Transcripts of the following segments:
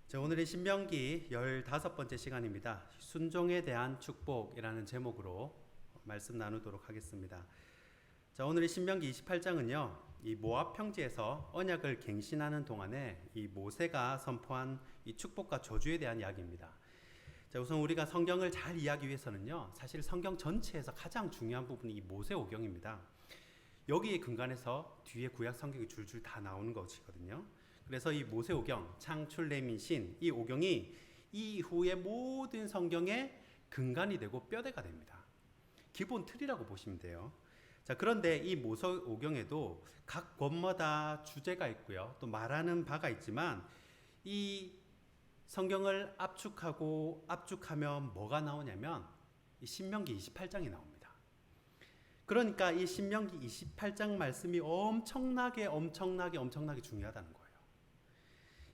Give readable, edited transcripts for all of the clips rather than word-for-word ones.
자, 오늘은 신명기 15번째 시간입니다. 순종에 대한 축복이라는 제목으로 말씀 나누도록 하겠습니다. 자, 오늘의 신명기 28장은요. 이 모압 평지에서 언약을 갱신하는 동안에 이 모세가 선포한 이 축복과 저주에 대한 이야기입니다. 자, 우선 우리가 성경을 잘 이해하기 위해서는요. 사실 성경 전체에서 가장 중요한 부분이 이 모세오경입니다. 여기에 근간해서 뒤에 구약 성경이 줄줄 다 나오는 것이거든요. 그래서 이 모세오경, 창출 레민신, 이 오경이 이후의 모든 성경의 근간이 되고 뼈대가 됩니다. 기본 틀이라고 보시면 돼요. 자, 그런데 이 모세오경에도 각 권마다 주제가 있고요. 또 말하는 바가 있지만 이 성경을 압축하면 뭐가 나오냐면 이 신명기 28장이 나옵니다. 그러니까 이 신명기 28장 말씀이 엄청나게 중요하다는 거예요.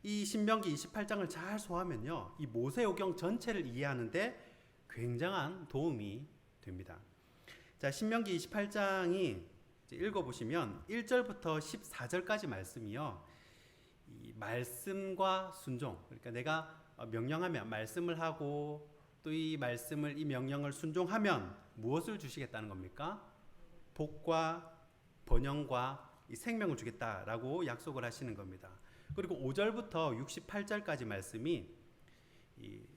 이 신명기 28장을 잘 소화하면요, 이 모세오경 전체를 이해하는데 굉장한 도움이 됩니다. 자, 신명기 28장이 읽어보시면 1절부터 14절까지 말씀이요, 이 말씀과 순종, 그러니까 내가 명령하면 말씀을 하고 또 이 명령을 순종하면 무엇을 주시겠다는 겁니까? 복과 번영과 이 생명을 주겠다라고 약속을 하시는 겁니다. 그리고 5절부터 68절까지 말씀이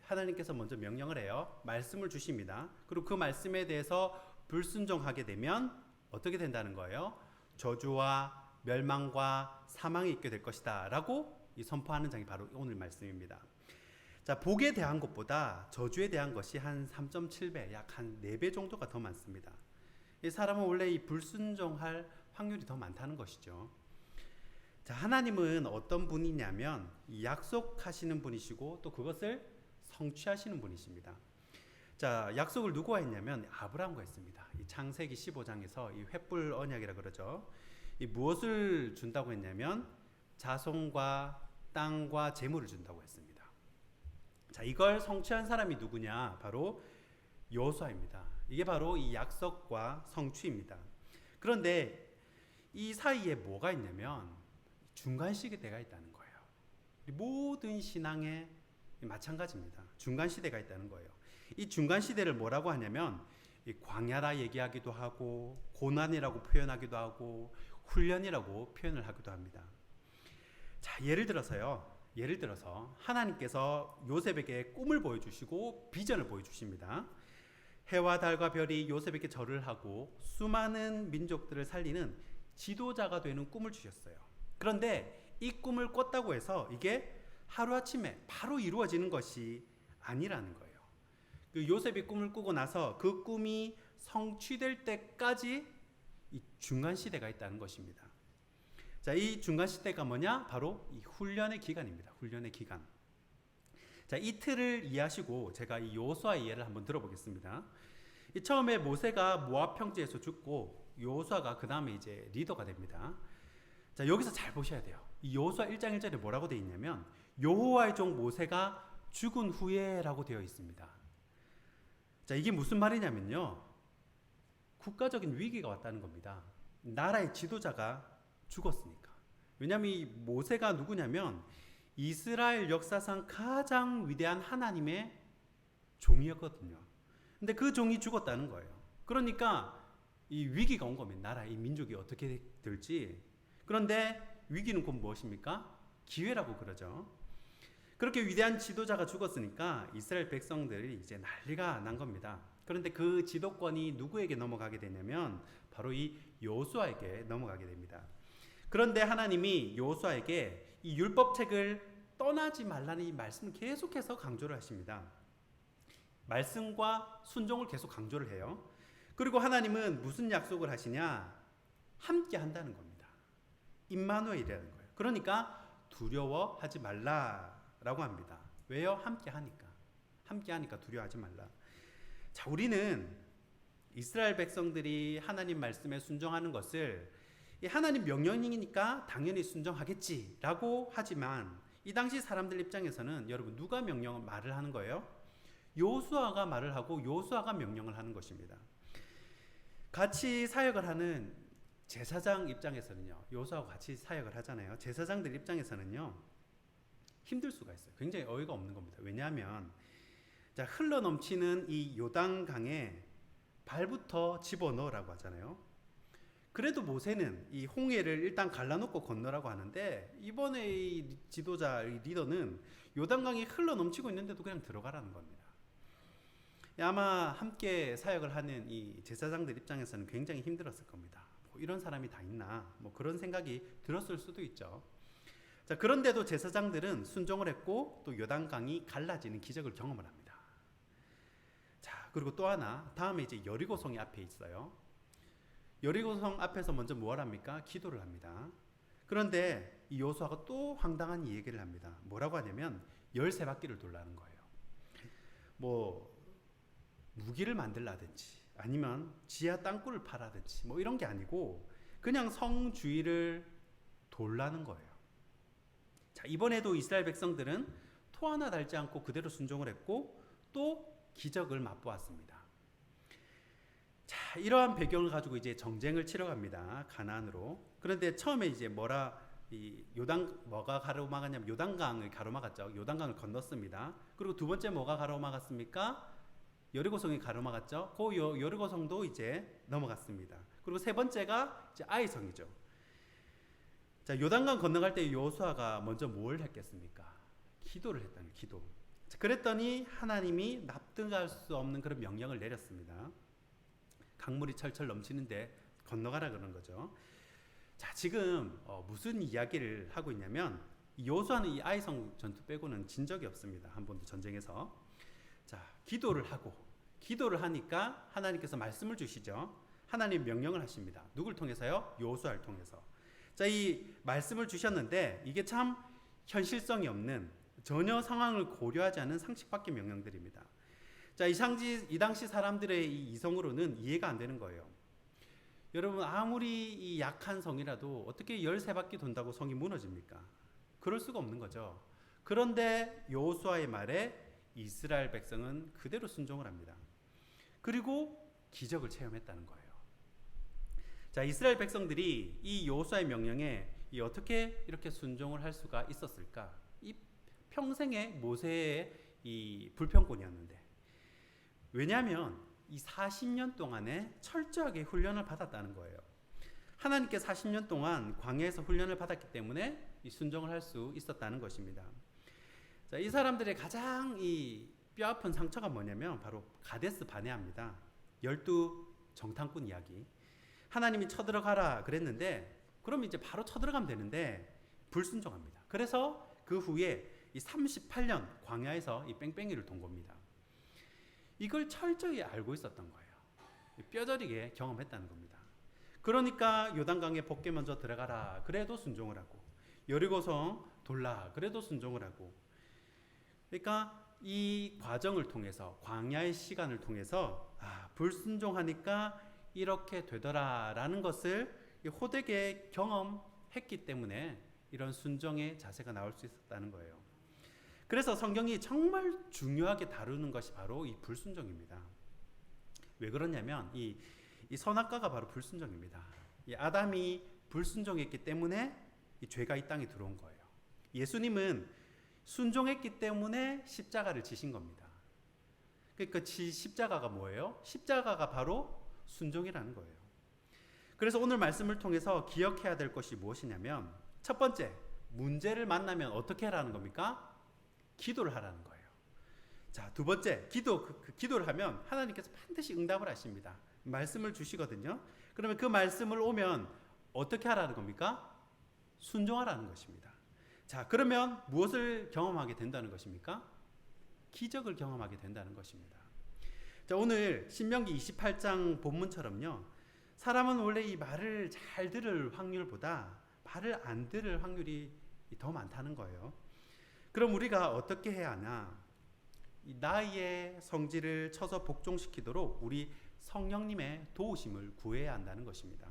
하나님께서 먼저 명령을 해요. 말씀을 주십니다. 그리고 그 말씀에 대해서 불순종하게 되면 어떻게 된다는 거예요? 저주와 멸망과 사망이 있게 될 것이다 라고 선포하는 장이 바로 오늘 말씀입니다. 자, 복에 대한 것보다 저주에 대한 것이 한 3.7배, 약 한 4배 정도가 더 많습니다. 이 사람은 원래 이 불순종할 확률이 더 많다는 것이죠. 자, 하나님은 어떤 분이냐면 약속하시는 분이시고 또 그것을 성취하시는 분이십니다. 자, 약속을 누구와 했냐면 아브라함과 했습니다. 이 창세기 15장에서 이 횃불 언약이라 그러죠. 이 무엇을 준다고 했냐면 자손과 땅과 재물을 준다고 했습니다. 자, 이걸 성취한 사람이 누구냐? 바로 여호수아입니다. 이게 바로 이 약속과 성취입니다. 그런데 이 사이에 뭐가 있냐면 중간 시대가 있다는 거예요. 모든 신앙에 마찬가지입니다. 중간 시대가 있다는 거예요. 이 중간 시대를 뭐라고 하냐면 이 광야라 얘기하기도 하고 고난이라고 표현하기도 하고 훈련이라고 표현을 하기도 합니다. 자, 예를 들어서 하나님께서 요셉에게 꿈을 보여주시고 비전을 보여주십니다. 해와 달과 별이 요셉에게 절을 하고 수많은 민족들을 살리는 지도자가 되는 꿈을 주셨어요. 그런데 이 꿈을 꿨다고 해서 이게 하루아침에 바로 이루어지는 것이 아니라는 거예요. 그 요셉이 꿈을 꾸고 나서 그 꿈이 성취될 때까지 이 중간 시대가 있다는 것입니다. 자, 이 중간 시대가 뭐냐? 바로 이 훈련의 기간입니다. 훈련의 기간. 자, 이 틀을 이해하시고 제가 이 여호수아의 예를 한번 들어보겠습니다. 처음에 모세가 모압 평지에서 죽고 여호수아가 그 다음에 이제 리더가 됩니다. 자, 여기서 잘 보셔야 돼요. 이 여호수아 1장 1절에 뭐라고 되어 있냐면 여호와의 종 모세가 죽은 후에라고 되어 있습니다. 자, 이게 무슨 말이냐면요, 국가적인 위기가 왔다는 겁니다. 나라의 지도자가 죽었으니까. 왜냐하면 이 모세가 누구냐면 이스라엘 역사상 가장 위대한 하나님의 종이었거든요. 근데 그 종이 죽었다는 거예요. 그러니까 이 위기가 온 겁니다. 나라, 이 민족이 어떻게 될지. 그런데 위기는 곧 무엇입니까? 기회라고 그러죠. 그렇게 위대한 지도자가 죽었으니까 이스라엘 백성들이 이제 난리가 난 겁니다. 그런데 그 지도권이 누구에게 넘어가게 되냐면 바로 이 여호수아에게 넘어가게 됩니다. 그런데 하나님이 여호수아에게 이 율법책을 떠나지 말라는 이 말씀을 계속해서 강조를 하십니다. 말씀과 순종을 계속 강조를 해요. 그리고 하나님은 무슨 약속을 하시냐? 함께 한다는 겁니다. 임마누엘이라는 거예요. 그러니까 두려워하지 말라라고 합니다. 왜요? 함께 하니까 두려워하지 말라. 자, 우리는 이스라엘 백성들이 하나님 말씀에 순종하는 것을 하나님 명령이니까 당연히 순종하겠지라고 하지만 이 당시 사람들 입장에서는 여러분 누가 말을 하는 거예요? 여호수아가 말을 하고 여호수아가 명령을 하는 것입니다. 같이 사역을 하는 제사장 입장에서는요, 여호수아와 같이 사역을 하잖아요. 제사장들 입장에서는요, 힘들 수가 있어요. 굉장히 어이가 없는 겁니다. 왜냐하면 자, 흘러 넘치는 이 요단강에 발부터 집어넣으라고 하잖아요. 그래도 모세는 이 홍해를 일단 갈라놓고 건너라고 하는데 이번에 이 지도자, 이 리더는 요단강이 흘러 넘치고 있는데도 그냥 들어가라는 겁니다. 아마 함께 사역을 하는 이 제사장들 입장에서는 굉장히 힘들었을 겁니다. 뭐 이런 사람이 다 있나? 뭐 그런 생각이 들었을 수도 있죠. 자, 그런데도 제사장들은 순종을 했고 또 요단강이 갈라지는 기적을 경험을 합니다. 자, 그리고 또 하나, 다음에 이제 여리고성이 앞에 있어요. 여리고성 앞에서 먼저 뭘 합니까? 기도를 합니다. 그런데 이 여호수아가 또 황당한 이 얘기를 합니다. 뭐라고 하냐면 13바퀴를 돌라는 거예요. 뭐 무기를 만들라든지 아니면 지하 땅굴을 파라든지 뭐 이런 게 아니고 그냥 성 주위를 돌라는 거예요. 자, 이번에도 이스라엘 백성들은 토 하나 달지 않고 그대로 순종을 했고 또 기적을 맛보았습니다. 자, 이러한 배경을 가지고 이제 정쟁을 치러 갑니다. 가나안으로. 그런데 처음에 이제 뭐가 가로막았냐면 요단강을 가로막았죠. 요단강을 건넜습니다. 그리고 두 번째 뭐가 가로막았습니까? 여리고성이 가로막았죠. 그 여리고성도 이제 넘어갔습니다. 그리고 세 번째가 이제 아이성이죠. 자, 요단강 건너갈 때 여호수아가 먼저 뭘 했겠습니까? 기도를 했다는 기도. 자, 그랬더니 하나님이 납득할 수 없는 그런 명령을 내렸습니다. 강물이 철철 넘치는데 건너가라 그러는 거죠. 자, 지금 무슨 이야기를 하고 있냐면 여호수아는 이 아이성 전투 빼고는 진 적이 없습니다. 한 번도 전쟁에서. 자, 기도를 하니까 하나님께서 말씀을 주시죠. 하나님 명령을 하십니다. 누굴 통해서요? 여호수아를 통해서. 자, 이 말씀을 주셨는데 이게 참 현실성이 없는, 전혀 상황을 고려하지 않은 상식 밖의 명령들입니다. 자, 이 당시 사람들의 이 이성으로는 이해가 안 되는 거예요. 여러분, 아무리 이 약한 성이라도 어떻게 13바퀴 돈다고 성이 무너집니까? 그럴 수가 없는 거죠. 그런데 여호수아의 말에 이스라엘 백성은 그대로 순종을 합니다. 그리고 기적을 체험했다는 거예요. 자, 이스라엘 백성들이 이 여호수아의 명령에 어떻게 이렇게 순종을 할 수가 있었을까? 이 평생의 모세의 이 불평권이었는데, 왜냐하면 이 40년 동안에 철저하게 훈련을 받았다는 거예요. 하나님께 40년 동안 광야에서 훈련을 받았기 때문에 이 순종을 할 수 있었다는 것입니다. 자, 이 사람들의 가장 이 뼈아픈 상처가 뭐냐면 바로 가데스 바네아입니다. 12 정탐꾼 이야기. 하나님이 쳐들어가라 그랬는데 그럼 이제 바로 쳐들어가면 되는데 불순종합니다. 그래서 그 후에 이 38년 광야에서 이 뺑뺑이를 돈 겁니다. 이걸 철저히 알고 있었던 거예요. 뼈저리게 경험했다는 겁니다. 그러니까 요단강에 벗게 먼저 들어가라 그래도 순종을 하고, 여리고성 돌라 그래도 순종을 하고, 그러니까 이 과정을 통해서, 광야의 시간을 통해서 불순종하니까 이렇게 되더라라는 것을 호되게 경험했기 때문에 이런 순종의 자세가 나올 수 있었다는 거예요. 그래서 성경이 정말 중요하게 다루는 것이 바로 이 불순종입니다. 왜 그러냐면 이 선악과가 바로 불순종입니다. 이 아담이 불순종했기 때문에 이 죄가 이 땅에 들어온 거예요. 예수님은 순종했기 때문에 십자가를 지신 겁니다. 그러니까 십자가가 뭐예요? 십자가가 바로 순종이라는 거예요. 그래서 오늘 말씀을 통해서 기억해야 될 것이 무엇이냐면, 첫 번째, 문제를 만나면 어떻게 하라는 겁니까? 기도를 하라는 거예요. 자, 두 번째, 기도를 하면 하나님께서 반드시 응답을 하십니다. 말씀을 주시거든요. 그러면 그 말씀을 오면 어떻게 하라는 겁니까? 순종하라는 것입니다. 자, 그러면 무엇을 경험하게 된다는 것입니까? 기적을 경험하게 된다는 것입니다. 자, 오늘 신명기 28장 본문처럼요, 사람은 원래 이 말을 잘 들을 확률보다 말을 안 들을 확률이 더 많다는 거예요. 그럼 우리가 어떻게 해야 하나? 나의 성질을 쳐서 복종시키도록 우리 성령님의 도우심을 구해야 한다는 것입니다.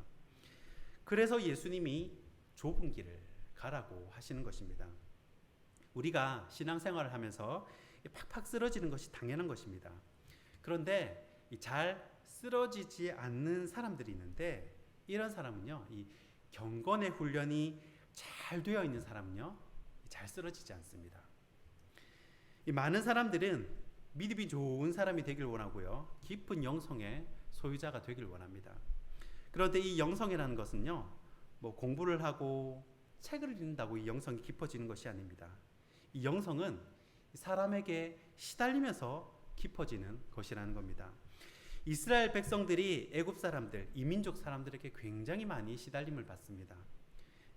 그래서 예수님이 좁은 길을 가라고 하시는 것입니다. 우리가 신앙생활을 하면서 팍팍 쓰러지는 것이 당연한 것입니다. 그런데 잘 쓰러지지 않는 사람들이 있는데, 이런 사람은요, 이 경건의 훈련이 잘 되어 있는 사람은요, 잘 쓰러지지 않습니다. 이 많은 사람들은 믿음이 좋은 사람이 되길 원하고요. 깊은 영성의 소유자가 되길 원합니다. 그런데 이 영성이라는 것은요, 뭐 공부를 하고 책을 읽는다고 이 영성이 깊어지는 것이 아닙니다. 이 영성은 사람에게 시달리면서 깊어지는 것이라는 겁니다. 이스라엘 백성들이 애굽 사람들, 이민족 사람들에게 굉장히 많이 시달림을 받습니다.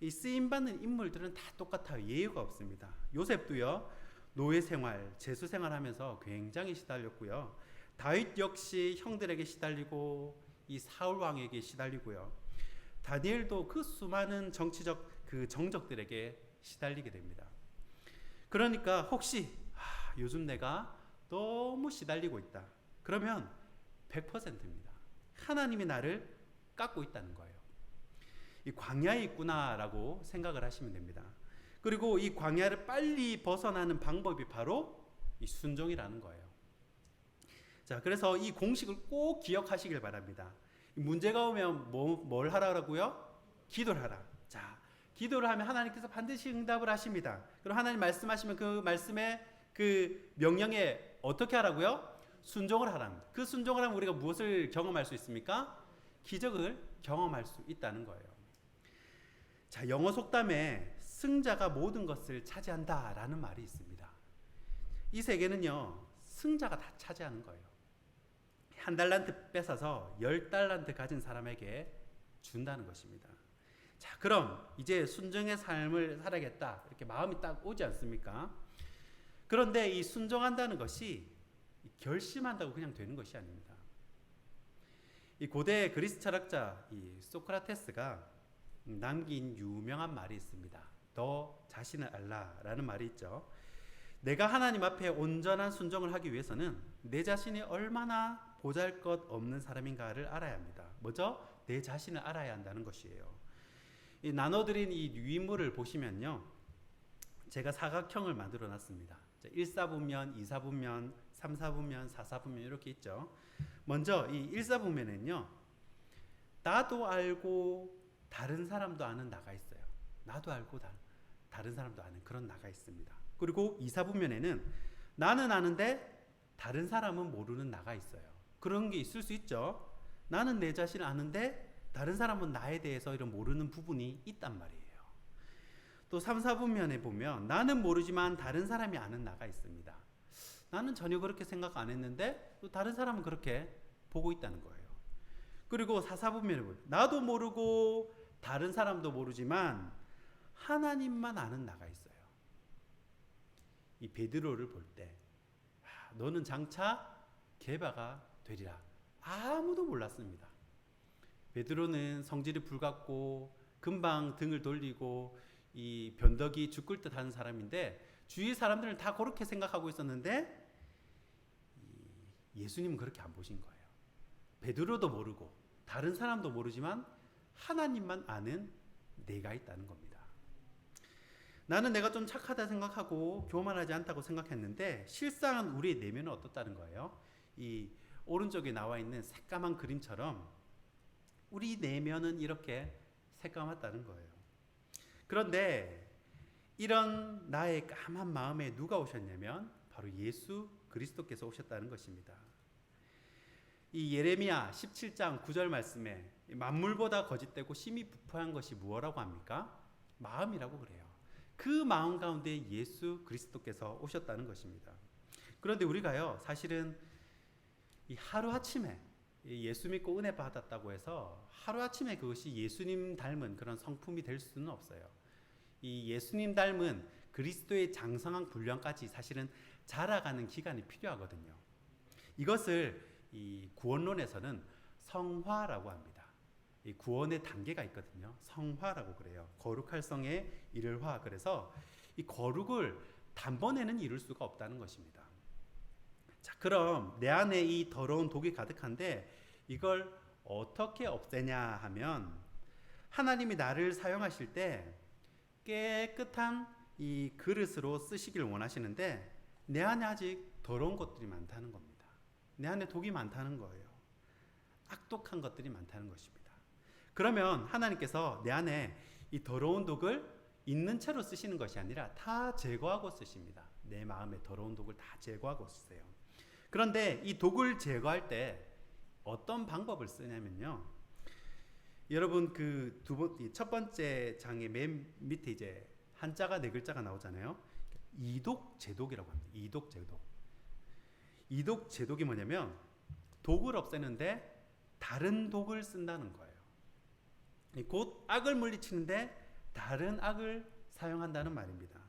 이 쓰임받는 인물들은 다 똑같아요. 예외가 없습니다. 요셉도요, 노예 생활, 제수 생활하면서 굉장히 시달렸고요. 다윗 역시 형들에게 시달리고 이 사울 왕에게 시달리고요. 다니엘도 그 수많은 정치적 그 정적들에게 시달리게 됩니다. 그러니까 혹시 요즘 내가 너무 시달리고 있다. 그러면 100%입니다. 하나님이 나를 깎고 있다는 거예요. 이 광야에 있구나라고 생각을 하시면 됩니다. 그리고 이 광야를 빨리 벗어나는 방법이 바로 이 순종이라는 거예요. 자, 그래서 이 공식을 꼭 기억하시길 바랍니다. 문제가 오면 뭘 하라고요? 기도를 하라. 자, 기도를 하면 하나님께서 반드시 응답을 하십니다. 그럼 하나님 말씀하시면 그 말씀의 그 명령에 어떻게 하라고요? 순종을 하랍니다. 그 순종을 하면 우리가 무엇을 경험할 수 있습니까? 기적을 경험할 수 있다는 거예요. 자, 영어 속담에 승자가 모든 것을 차지한다라는 말이 있습니다. 이 세계는요, 승자가 다 차지하는 거예요. 한 달란트 뺏어서 10달란트 가진 사람에게 준다는 것입니다. 자, 그럼 이제 순종의 삶을 살아야겠다, 이렇게 마음이 딱 오지 않습니까? 그런데 이 순종한다는 것이 결심한다고 그냥 되는 것이 아닙니다. 이 고대 그리스 철학자 이 소크라테스가 남긴 유명한 말이 있습니다. 너 자신을 알라라는 말이 있죠. 내가 하나님 앞에 온전한 순종을 하기 위해서는 내 자신이 얼마나 보잘것없는 사람인가를 알아야 합니다. 먼저 내 자신을 알아야 한다는 것이에요. 이 나눠드린 이 유인물을 보시면요, 제가 사각형을 만들어 놨습니다. 1사분면, 2사분면, 3사분면, 4사분면 이렇게 있죠. 먼저 이 1사분면에는요, 나도 알고 다른 사람도 아는 나가 있어요. 나도 알고 다른 사람도 아는 그런 나가 있습니다. 그리고 2사분면에는 나는 아는데 다른 사람은 모르는 나가 있어요. 그런 게 있을 수 있죠. 나는 내 자신을 아는데 다른 사람은 나에 대해서 이런 모르는 부분이 있단 말이에요. 또 3, 4분면에 보면 나는 모르지만 다른 사람이 아는 나가 있습니다. 나는 전혀 그렇게 생각 안 했는데 또 다른 사람은 그렇게 보고 있다는 거예요. 그리고 4, 4분면에 보면 나도 모르고 다른 사람도 모르지만 하나님만 아는 나가 있어요. 이 베드로를 볼 때 너는 장차 게바가 되리라. 아무도 몰랐습니다. 베드로는 성질이 불같고 금방 등을 돌리고 이 변덕이 죽을 듯 하는 사람인데 주위 사람들은 다 그렇게 생각하고 있었는데 예수님은 그렇게 안 보신 거예요. 베드로도 모르고 다른 사람도 모르지만 하나님만 아는 내가 있다는 겁니다. 나는 내가 좀 착하다 생각하고 교만하지 않다고 생각했는데 실상은 우리의 내면은 어떻다는 거예요. 이 오른쪽에 나와 있는 새까만 그림처럼 우리 내면은 이렇게 새까맣다는 거예요. 그런데 이런 나의 까만 마음에 누가 오셨냐면 바로 예수 그리스도께서 오셨다는 것입니다. 이 예레미야 17장 9절 말씀에 만물보다 거짓되고 심히 부패한 것이 무엇이라고 합니까? 마음이라고 그래요. 그 마음 가운데 예수 그리스도께서 오셨다는 것입니다. 그런데 우리가요, 사실은 이 하루아침에 예수 믿고 은혜 받았다고 해서 하루아침에 그것이 예수님 닮은 그런 성품이 될 수는 없어요. 이 예수님 닮은 그리스도의 장성한 분량까지 사실은 자라가는 기간이 필요하거든요. 이것을 이 구원론에서는 성화라고 합니다. 이 구원의 단계가 있거든요. 성화라고 그래요. 거룩할 성에 이를 화. 그래서 이 거룩을 단번에는 이룰 수가 없다는 것입니다. 자, 그럼 내 안에 이 더러운 독이 가득한데 이걸 어떻게 없애냐 하면 하나님이 나를 사용하실 때 깨끗한 이 그릇으로 쓰시길 원하시는데 내 안에 아직 더러운 것들이 많다는 겁니다. 내 안에 독이 많다는 거예요. 악독한 것들이 많다는 것입니다. 그러면 하나님께서 내 안에 이 더러운 독을 있는 채로 쓰시는 것이 아니라 다 제거하고 쓰십니다. 내 마음의 더러운 독을 다 제거하고 쓰세요. 그런데 이 독을 제거할 때 어떤 방법을 쓰냐면요. 여러분 첫 번째 장의 맨 밑에 이제 한자가 네 글자가 나오잖아요. 이독제독이라고 합니다. 이독제독. 이독제독이 뭐냐면 독을 없애는데 다른 독을 쓴다는 거예요. 곧 악을 물리치는데 다른 악을 사용한다는 말입니다.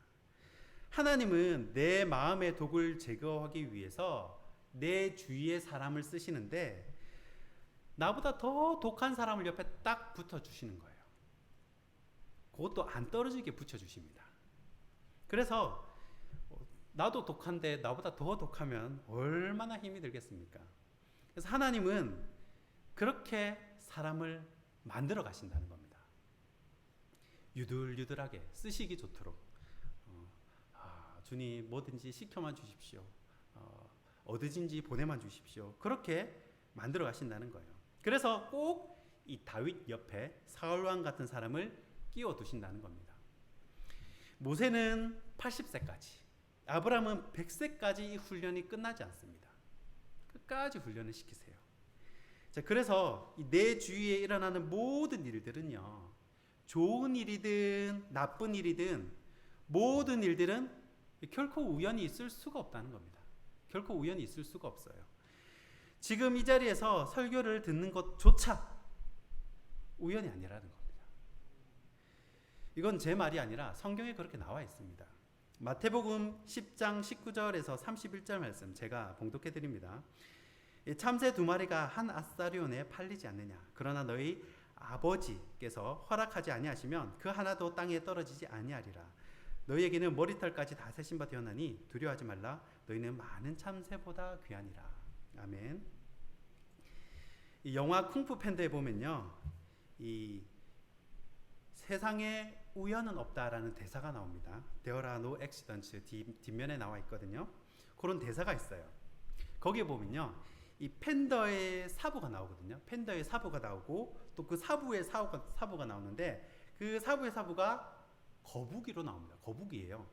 하나님은 내 마음의 독을 제거하기 위해서 내 주위의 사람을 쓰시는데 나보다 더 독한 사람을 옆에 딱 붙여주시는 거예요. 그것도 안 떨어지게 붙여주십니다. 그래서 나도 독한데 나보다 더 독하면 얼마나 힘이 들겠습니까? 그래서 하나님은 그렇게 사람을 만들어 가신다는 겁니다. 유들유들하게 쓰시기 좋도록 주님 뭐든지 시켜만 주십시오. 어디든지 보내만 주십시오. 그렇게 만들어 가신다는 거예요. 그래서 꼭 이 다윗 옆에 사울왕 같은 사람을 끼워 두신다는 겁니다. 모세는 80세까지, 아브라함은 100세까지 이 훈련이 끝나지 않습니다. 끝까지 훈련을 시키세요. 자, 그래서 내 주위에 일어나는 모든 일들은요, 좋은 일이든 나쁜 일이든 모든 일들은 결코 우연히 있을 수가 없다는 겁니다. 결코 우연히 있을 수가 없어요. 지금 이 자리에서 설교를 듣는 것조차 우연이 아니라는 겁니다. 이건 제 말이 아니라 성경에 그렇게 나와 있습니다. 마태복음 10장 19절에서 31절 말씀 제가 봉독해 드립니다. 참새 2마리가 한 아사리온에 팔리지 않느냐. 그러나 너희 아버지께서 허락하지 아니하시면 그 하나도 땅에 떨어지지 아니하리라. 너희에게는 머리털까지 다 세신 바 되었나니 두려워하지 말라. 너희는 많은 참새보다 귀하니라. 아멘. 이 영화 쿵푸 팬더에 보면요, 이 세상에 우연은 없다라는 대사가 나옵니다. There are no accidents 뒷면에 나와 있거든요. 그런 대사가 있어요. 거기에 보면요, 이 팬더의 사부가 나오거든요. 팬더의 사부가 나오고 또 그 사부의 사부가 나오는데 그 사부의 사부가 거북이로 나옵니다. 거북이에요.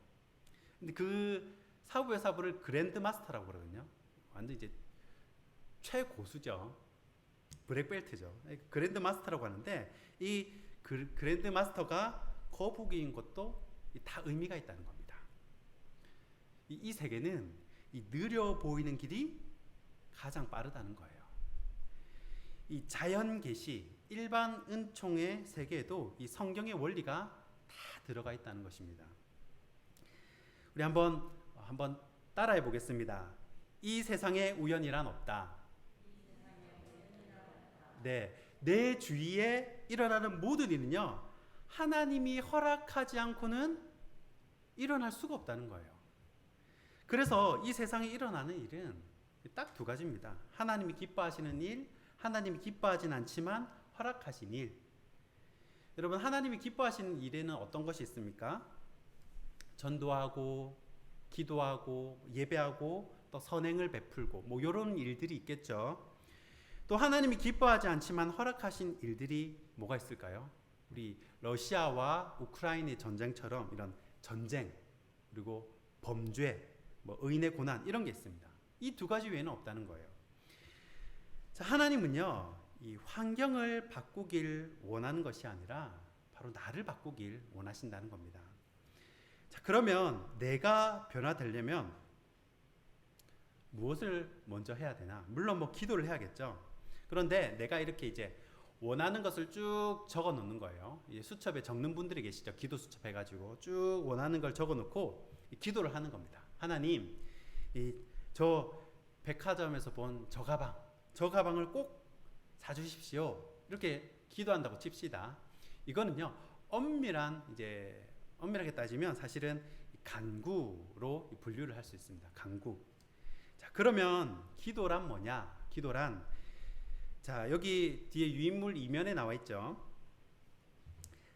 근데 그 사부의 사부를 그랜드 마스터라고 그러거든요. 완전 이제 최고수죠. 블랙벨트죠. 그랜드 마스터라고 하는데 이 그랜드 마스터가 거북이인 것도 다 의미가 있다는 겁니다. 이 세계는 이 느려 보이는 길이 가장 빠르다는 거예요. 이 자연 계시, 일반 은총의 세계에도 이 성경의 원리가 다 들어가 있다는 것입니다. 우리 한번 따라해 보겠습니다. 이 세상에 우연이란 없다. 네, 내 주위에 일어나는 모든 일은요, 하나님이 허락하지 않고는 일어날 수가 없다는 거예요. 그래서 이 세상에 일어나는 일은 딱 두 가지입니다. 하나님이 기뻐하시는 일, 하나님이 기뻐하진 않지만 허락하신 일. 여러분, 하나님이 기뻐하시는 일에는 어떤 것이 있습니까? 전도하고, 기도하고, 예배하고, 또 선행을 베풀고, 뭐 이런 일들이 있겠죠. 또 하나님이 기뻐하지 않지만 허락하신 일들이 뭐가 있을까요? 우리 러시아와 우크라이나의 전쟁처럼 이런 전쟁, 그리고 범죄, 뭐 의인의 고난 이런 게 있습니다. 이 두 가지 외에는 없다는 거예요. 자, 하나님은요, 이 환경을 바꾸길 원하는 것이 아니라 바로 나를 바꾸길 원하신다는 겁니다. 자, 그러면 내가 변화되려면 무엇을 먼저 해야 되나? 물론 뭐 기도를 해야겠죠. 그런데 내가 이렇게 이제 원하는 것을 쭉 적어 놓는 거예요. 수첩에 적는 분들이 계시죠. 기도 수첩 해가지고 쭉 원하는 걸 적어 놓고 기도를 하는 겁니다. 하나님, 저 백화점에서 본 저 가방을 꼭 사주십시오. 이렇게 기도한다고 칩시다. 이거는요, 엄밀하게 따지면 사실은 간구로 분류를 할 수 있습니다. 간구. 자, 그러면 기도란 뭐냐? 기도란, 자, 여기 뒤에 유인물 이면에 나와 있죠.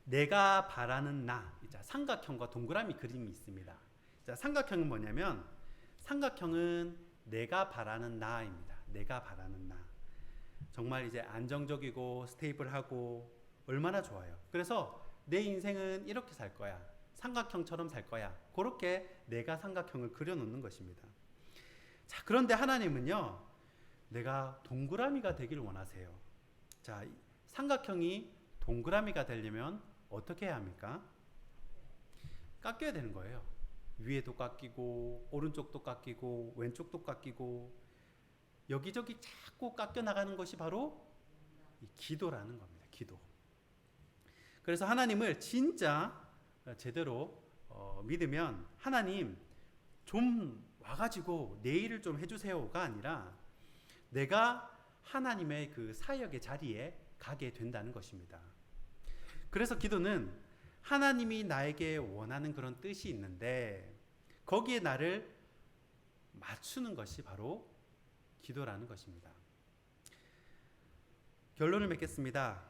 내가 바라는 나. 자, 삼각형과 동그라미 그림이 있습니다. 자, 삼각형은 뭐냐면, 삼각형은 내가 바라는 나입니다. 내가 바라는 나. 정말 이제 안정적이고 스테이블하고 얼마나 좋아요. 그래서 내 인생은 이렇게 살 거야. 삼각형처럼 살 거야. 그렇게 내가 삼각형을 그려놓는 것입니다. 자, 그런데 하나님은요, 내가 동그라미가 되기를 원하세요. 자, 삼각형이 동그라미가 되려면 어떻게 해야 합니까? 깎여야 되는 거예요. 위에도 깎이고 오른쪽도 깎이고 왼쪽도 깎이고 여기저기 자꾸 깎여 나가는 것이 바로 이 기도라는 겁니다. 기도. 그래서 하나님을 진짜 제대로 믿으면 하나님 좀 와가지고 내 일을 좀 해주세요가 아니라 내가 하나님의 그 사역의 자리에 가게 된다는 것입니다. 그래서 기도는 하나님이 나에게 원하는 그런 뜻이 있는데 거기에 나를 맞추는 것이 바로 기도라는 것입니다. 결론을 맺겠습니다.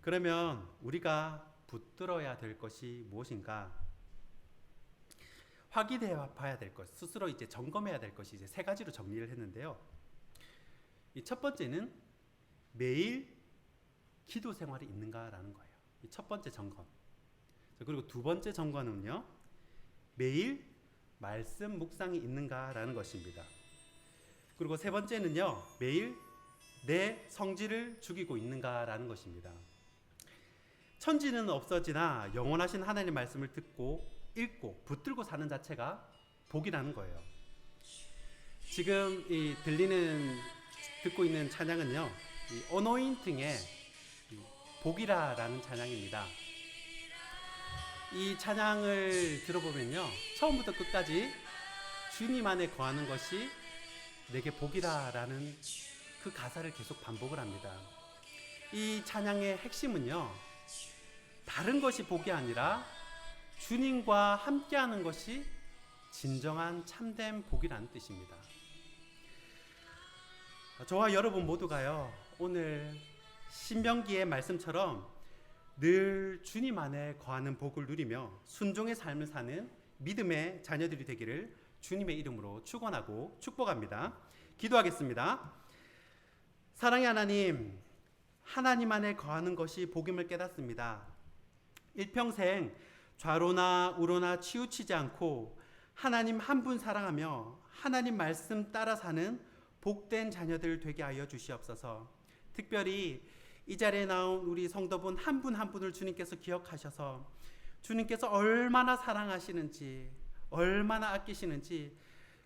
그러면 우리가 붙들어야 될 것이 무엇인가? 확인해 봐야 될 것, 스스로 이제 점검해야 될 것이 이제 세 가지로 정리를 했는데요. 이 첫 번째는 매일 기도 생활이 있는가라는 거예요. 이 첫 번째 점검. 그리고 두 번째 점검은요, 매일 말씀 묵상이 있는가라는 것입니다. 그리고 세 번째는요, 매일 내 성질을 죽이고 있는가라는 것입니다. 천지는 없어지나 영원하신 하나님의 말씀을 듣고 읽고 붙들고 사는 자체가 복이라는 거예요. 지금 이 듣고 있는 찬양은요, 이 어노인팅의 복이라라는 찬양입니다. 이 찬양을 들어보면요, 처음부터 끝까지 주님 안에 거하는 것이 내게 복이라라는 그 가사를 계속 반복을 합니다. 이 찬양의 핵심은요, 다른 것이 복이 아니라 주님과 함께하는 것이 진정한 참된 복이라는 뜻입니다. 저와 여러분 모두가요, 오늘 신명기의 말씀처럼 늘 주님 안에 거하는 복을 누리며 순종의 삶을 사는 믿음의 자녀들이 되기를 주님의 이름으로 축원하고 축복합니다. 기도하겠습니다. 사랑의 하나님, 하나님 안에 거하는 것이 복임을 깨닫습니다. 일평생 좌로나 우로나 치우치지 않고 하나님 한 분 사랑하며 하나님 말씀 따라 사는 복된 자녀들 되게 하여 주시옵소서. 특별히 이 자리에 나온 우리 성도분 한 분 한 분을 주님께서 기억하셔서 주님께서 얼마나 사랑하시는지, 얼마나 아끼시는지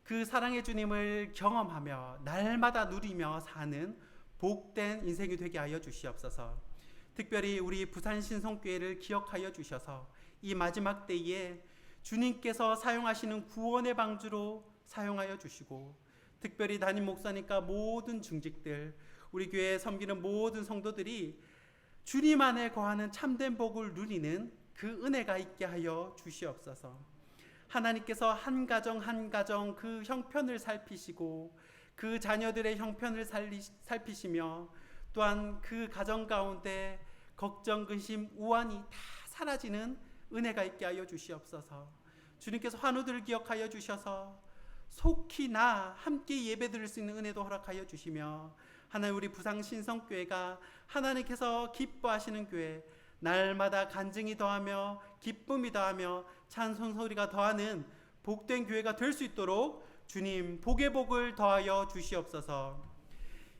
그 사랑의 주님을 경험하며 날마다 누리며 사는 복된 인생이 되게 하여 주시옵소서. 특별히 우리 부산 신성교회를 기억하여 주셔서 이 마지막 때에 주님께서 사용하시는 구원의 방주로 사용하여 주시고, 특별히 담임 목사님과 모든 중직들, 우리 교회에 섬기는 모든 성도들이 주님 안에 거하는 참된 복을 누리는 그 은혜가 있게 하여 주시옵소서. 하나님께서 한 가정 한 가정 그 형편을 살피시고 그 자녀들의 형편을 살피시며 또한 그 가정 가운데 걱정, 근심, 우환이 다 사라지는 은혜가 있게 하여 주시옵소서. 주님께서 환우들을 기억하여 주셔서 속히 나 함께 예배드릴 수 있는 은혜도 허락하여 주시며, 하나님 우리 부산 신성교회가 하나님께서 기뻐하시는 교회, 날마다 간증이 더하며 기쁨이 더하며 찬송 소리가 더하는 복된 교회가 될 수 있도록 주님 복의 복을 더하여 주시옵소서.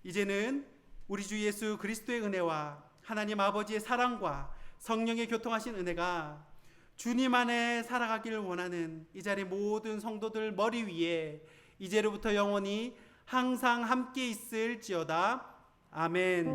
이제는 우리 주 예수 그리스도의 은혜와 하나님 아버지의 사랑과 성령의 교통하신 은혜가 주님 안에 살아가기를 원하는 이 자리 모든 성도들 머리 위에 이제로부터 영원히 항상 함께 있을지어다. 아멘.